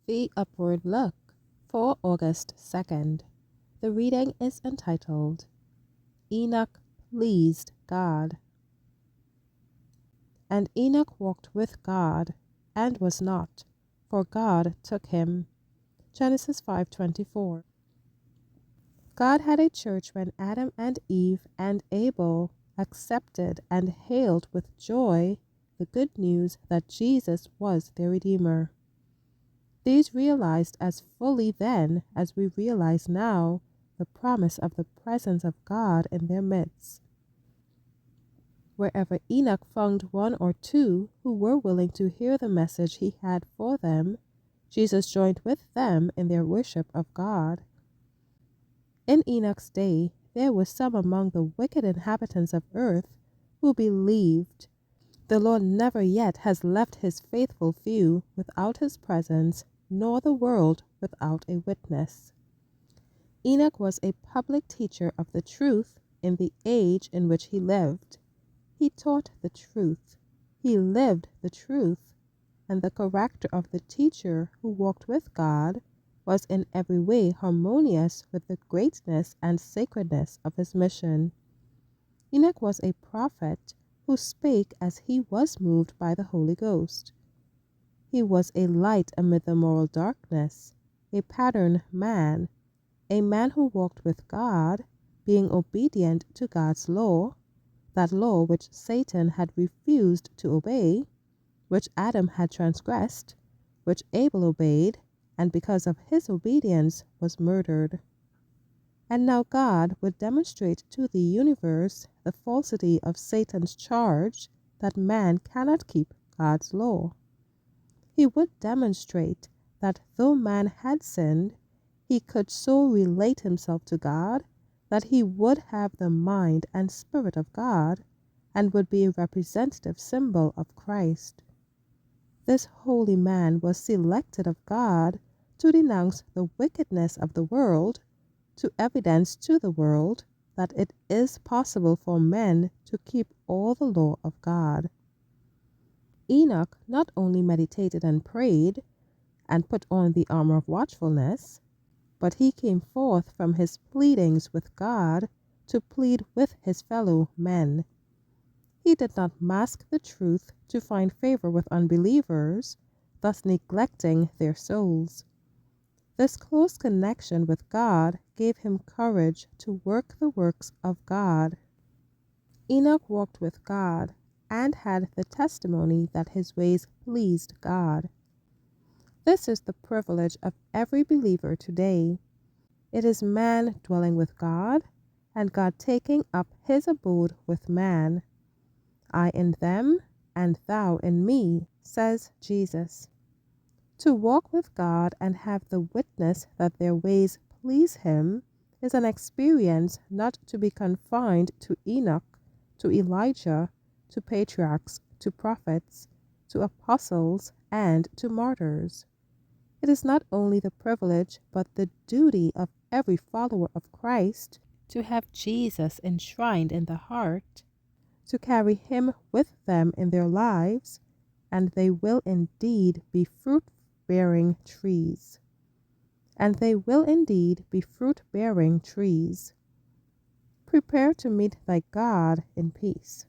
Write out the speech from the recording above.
The Upward Look for August 2nd. The reading is entitled, Enoch Pleased God. And Enoch walked with God, and was not, for God took him. Genesis 5:24. God had a church when Adam and Eve and Abel accepted and hailed with joy the good news that Jesus was their Redeemer. These realized as fully then as we realize now the promise of the presence of God in their midst. Wherever Enoch found one or two who were willing to hear the message he had for them, Jesus joined with them in their worship of God. In Enoch's day, there were some among the wicked inhabitants of earth who believed. The Lord never yet has left his faithful few without his presence, nor the world without a witness. Enoch was a public teacher of the truth in the age in which he lived. He taught the truth. He lived the truth, and the character of the teacher who walked with God was in every way harmonious with the greatness and sacredness of his mission. Enoch was a prophet who spake as he was moved by the Holy Ghost. He was a light amid the moral darkness, a pattern man, a man who walked with God, being obedient to God's law, that law which Satan had refused to obey, which Adam had transgressed, which Abel obeyed, and because of his obedience was murdered. And now God would demonstrate to the universe the falsity of Satan's charge that man cannot keep God's law. He would demonstrate that though man had sinned, he could so relate himself to God that he would have the mind and spirit of God and would be a representative symbol of Christ. This holy man was selected of God to denounce the wickedness of the world, to evidence to the world that it is possible for men to keep all the law of God. Enoch not only meditated and prayed and put on the armor of watchfulness, but he came forth from his pleadings with God to plead with his fellow men. He did not mask the truth to find favor with unbelievers, thus neglecting their souls. This close connection with God gave him courage to work the works of God. Enoch walked with God and had the testimony that his ways pleased God. This is the privilege of every believer today. It is man dwelling with God, and God taking up his abode with man. I in them, and thou in me, says Jesus. To walk with God and have the witness that their ways please him is an experience not to be confined to Enoch, to Elijah, to patriarchs, to prophets, to apostles, and to martyrs. It is not only the privilege but the duty of every follower of Christ to have Jesus enshrined in the heart, to carry him with them in their lives, and they will indeed be fruit-bearing trees. And they will indeed be fruit-bearing trees. Prepare to meet thy God in peace.